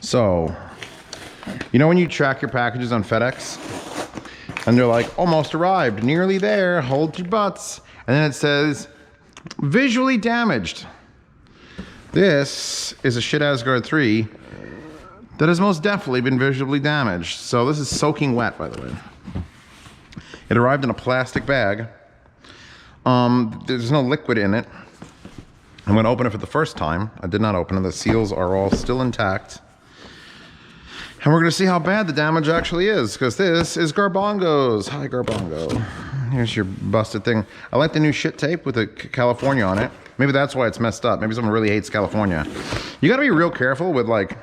So, you know when you track your packages on FedEx? And they're like, almost arrived, nearly there, hold your butts. And then it says, visually damaged. This is a Schiit Asgard 3 that has most definitely been visually damaged. So this is soaking wet, by the way. It arrived in a plastic bag. There's no liquid in it. I'm gonna open it for the first time. I did not open it. The seals are all still intact. And we're gonna see how bad the damage actually is, because this is Garbongo's. Hi, Garbongo. Here's your busted thing. I like the new shit tape with the California on it. Maybe that's why it's messed up. Maybe someone really hates California. You gotta be real careful with like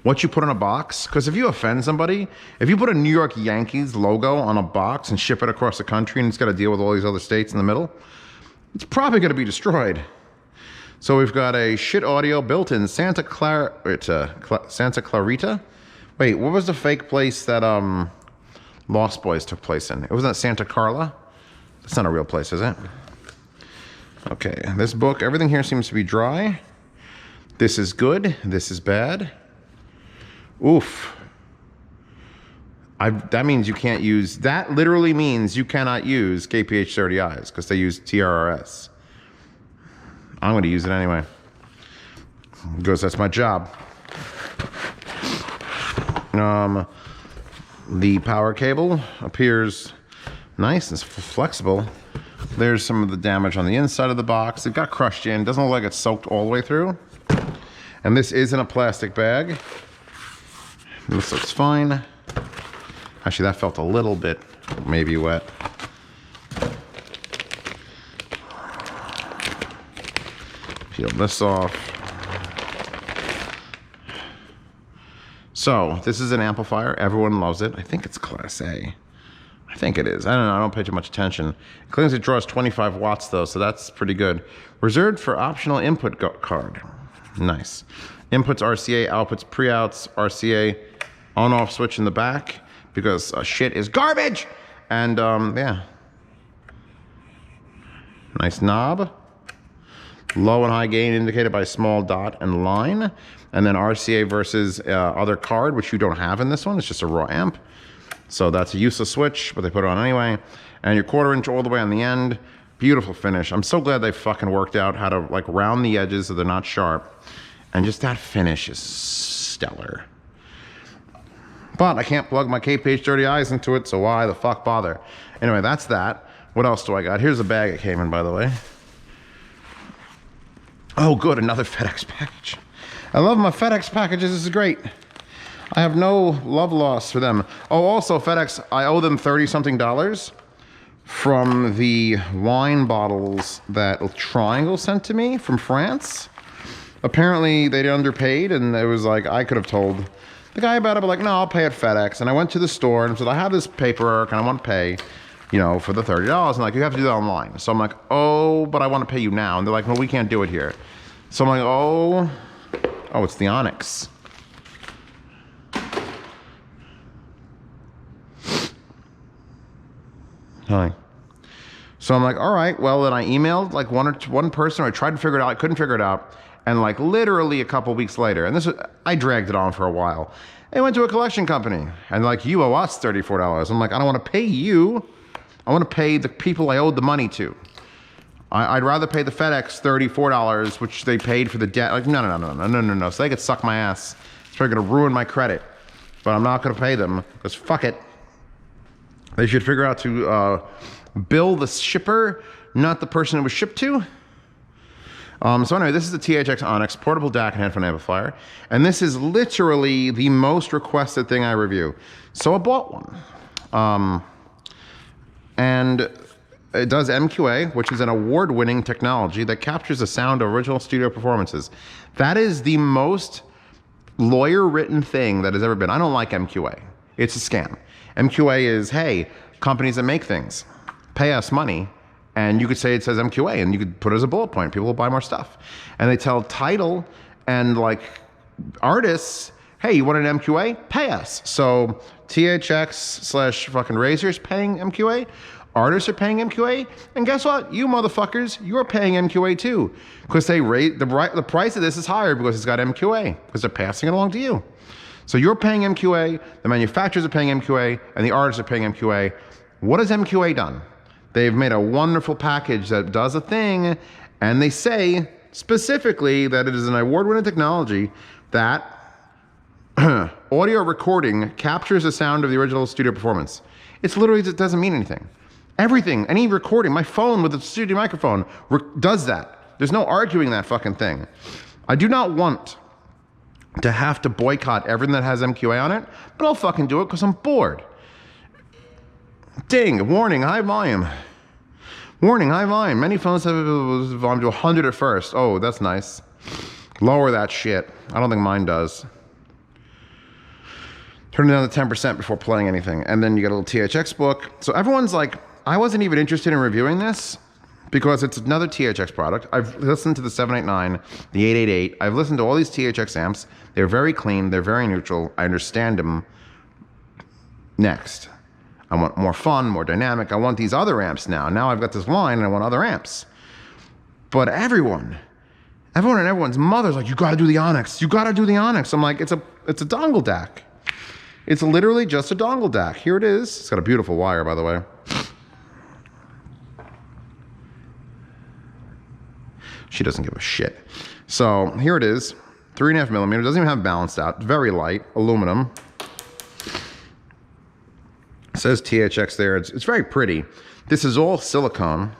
what you put in a box, because if you offend somebody, if you put a New York Yankees logo on a box and ship it across the country and it's gotta deal with all these other states in the middle, it's probably gonna be destroyed. So we've got a Schiit Audio built-in Santa Clarita. Wait, what was the fake place that Lost Boys took place in? It wasn't Santa Carla? That's not a real place, is it? Okay, this book, everything here seems to be dry. This is good, this is bad. Oof. That means you can't use, that literally means you cannot use KPH30Is because they use TRRS. I'm going to use it anyway, because that's my job. The power cable appears nice and flexible. There's some of the damage on the inside of the box. It got crushed in. Doesn't look like it's soaked all the way through. And this is in a plastic bag. This looks fine. Actually, that felt a little bit maybe wet. Peel this off. So, this is an amplifier. Everyone loves it. I think it's Class A. I think it is. I don't know. I don't pay too much attention. It claims it draws 25 watts, though, so that's pretty good. Reserved for optional input card. Nice. Inputs RCA, outputs pre-outs, RCA, on-off switch in the back, because shit is garbage! And, yeah. Nice knob. Low and high gain indicated by small dot and line. And then RCA versus other card, which you don't have in this one. It's just a raw amp. So that's a useless switch, but they put it on anyway. And your 1/4 inch all the way on the end. Beautiful finish. I'm so glad they fucking worked out how to like round the edges so they're not sharp. And just that finish is stellar. But I can't plug my KPH30Is into it, so why the fuck bother? Anyway, that's that. What else do I got? Here's a bag it came in, by the way. Oh, good, another FedEx package. I love my FedEx packages, this is great. I have no love loss for them. Oh, also FedEx, I owe them $30-something from the wine bottles that Triangle sent to me from France. Apparently they underpaid, and it was like, I could have told the guy about it, but like, no, I'll pay at FedEx. And I went to the store and said, I have this paperwork and I want to pay, you know, for the $30. And like, you have to do that online. So I'm like, oh, but I want to pay you now. And they're like, no, we can't do it here. So I'm like, oh, it's the Onyx. Hi. So I'm like, all right, well, then I emailed like one person. I tried to figure it out. I couldn't figure it out. And like literally a couple weeks later, and I dragged it on for a while. It went to a collection company and like, you owe us $34. I'm like, I don't want to pay you. I want to pay the people I owed the money to. I'd rather pay the FedEx $34, which they paid for the debt. Like, no. So they could suck my ass. It's probably gonna ruin my credit, but I'm not gonna pay them because fuck it. They should figure out to bill the shipper, not the person it was shipped to. So anyway, this is the THX ONYX portable DAC and headphone amplifier, and this is literally the most requested thing I review. So I bought one, and it does MQA, which is an award-winning technology that captures the sound of original studio performances. That is the most lawyer-written thing that has ever been. I don't like MQA. It's a scam. MQA is, hey, companies that make things, pay us money, and you could say it says MQA, and you could put it as a bullet point. People will buy more stuff. And they tell Tidal and like artists, hey, you want an MQA? Pay us. So THX / fucking Razor's paying MQA. Artists are paying MQA, and guess what? You motherfuckers, you're paying MQA too, because they rate the price of this is higher because it's got MQA, because they're passing it along to you. So you're paying MQA, the manufacturers are paying MQA, and the artists are paying MQA. What has MQA done? They've made a wonderful package that does a thing, and they say specifically that it is an award-winning technology that audio recording captures the sound of the original studio performance. It's literally, it doesn't mean anything. Everything, any recording, my phone with a studio microphone does that. There's no arguing that fucking thing. I do not want to have to boycott everything that has MQA on it, but I'll fucking do it because I'm bored. Ding, warning, high volume. Warning, high volume. Many phones have volume to 100 at first. Oh, that's nice. Lower that shit. I don't think mine does. Turn it down to 10% before playing anything. And then you get a little THX book. So everyone's like, I wasn't even interested in reviewing this because it's another THX product. I've listened to the 789, the 888. I've listened to all these THX amps. They're very clean. They're very neutral. I understand them. Next. I want more fun, more dynamic. I want these other amps now. Now I've got this line and I want other amps. But everyone and everyone's mother's like, you gotta do the Onyx. You gotta do the Onyx. I'm like, it's a dongle DAC. It's literally just a dongle DAC. Here it is. It's got a beautiful wire, by the way. She doesn't give a shit. So here it is, 3.5 millimeter. Doesn't even have balanced out. Very light, aluminum. It says THX there. It's very pretty. This is all silicone.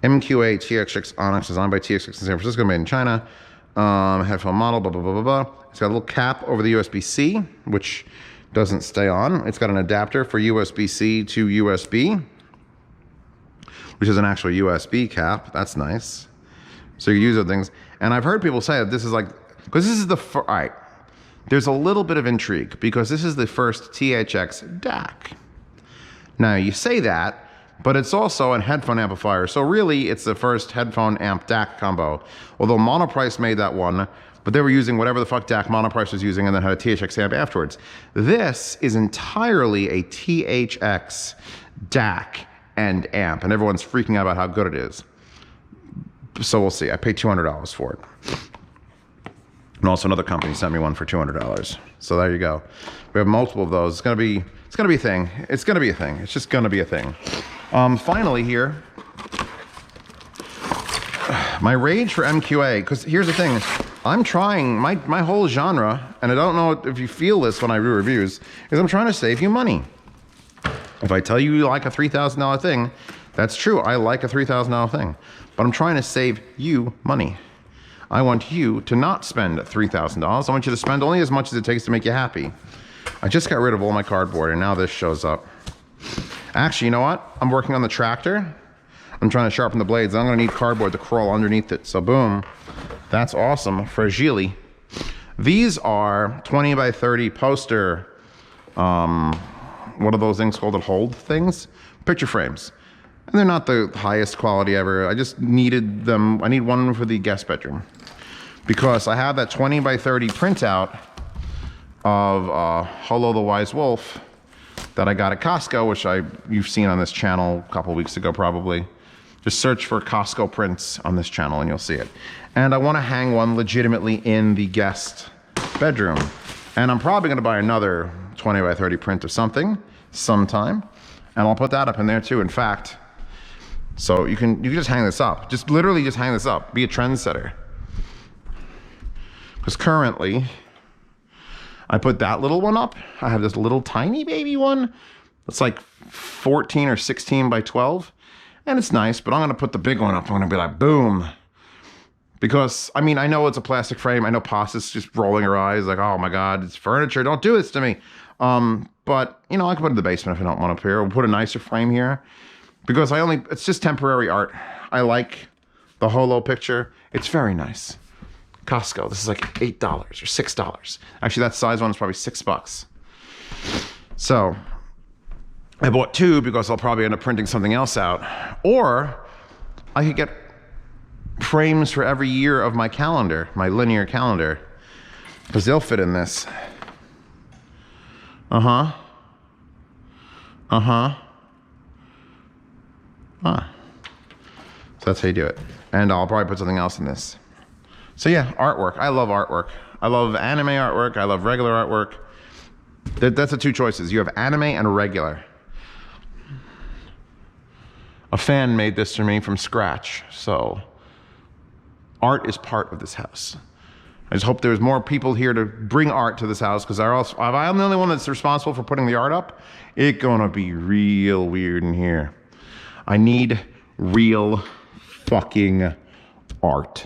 MQA THX ONYX, designed by THX in San Francisco, made in China. Headphone model, blah, blah, blah, blah, blah. It's got a little cap over the USB-C, which doesn't stay on. It's got an adapter for USB-C to USB, which is an actual USB cap. That's nice. So you use those things. And I've heard people say that this is like, because this is the first, all right, there's a little bit of intrigue because this is the first THX DAC. Now you say that, but it's also a headphone amplifier. So really it's the first headphone amp DAC combo. Although Monoprice made that one, but they were using whatever the fuck DAC Monoprice was using and then had a THX amp afterwards. This is entirely a THX DAC and amp, and everyone's freaking out about how good it is. So we'll see. I paid $200 for it. And also another company sent me one for $200. So there you go. We have multiple of those. It's gonna be a thing. It's gonna be a thing. It's just gonna be a thing. Finally here, my rage for MQA, because here's the thing. I'm trying, my whole genre, and I don't know if you feel this when I do reviews, is I'm trying to save you money. If I tell you like a $3,000 thing, that's true. I like a $3,000 thing. But I'm trying to save you money. I want you to not spend $3,000. I want you to spend only as much as it takes to make you happy. I just got rid of all my cardboard and now this shows up. Actually, you know what? I'm working on the tractor. I'm trying to sharpen the blades. I'm gonna need cardboard to crawl underneath it. So boom, that's awesome. Fragile. These are 20 by 30 poster, what are those things called that hold things? Picture frames. And they're not the highest quality ever. I just needed them. I need one for the guest bedroom because I have that 20 by 30 printout of Hello the Wise Wolf that I got at Costco, which you've seen on this channel a couple weeks ago probably. Just search for Costco prints on this channel and you'll see it. And I want to hang one legitimately in the guest bedroom. And I'm probably going to buy another 20 by 30 print of something sometime. And I'll put that up in there too. In fact, so you can just hang this up. Just literally just hang this up. Be a trendsetter. Because currently, I put that little one up. I have this little tiny baby one. It's like 14 or 16 by 12. And it's nice, but I'm gonna put the big one up. I'm gonna be like, boom. Because, I mean, I know it's a plastic frame. I know Pasta's just rolling her eyes like, oh my God, it's furniture. Don't do this to me. But, you know, I can put it in the basement if I don't want it up here. We'll put a nicer frame here. Because it's just temporary art. I like the holo picture. It's very nice. Costco, this is like $8 or $6. Actually, that size one is probably $6. So, I bought two because I'll probably end up printing something else out. Or, I could get frames for every year of my calendar, my linear calendar. Because they'll fit in this. Uh-huh. Uh-huh. Ah. So that's how you do it. And I'll probably put something else in this. So yeah, artwork. I love artwork. I love anime artwork. I love regular artwork. That's the two choices. You have anime and regular. A fan made this for me from scratch. So art is part of this house. I just hope there's more people here to bring art to this house, because if I'm the only one that's responsible for putting the art up, it's gonna be real weird in here. I need real fucking art.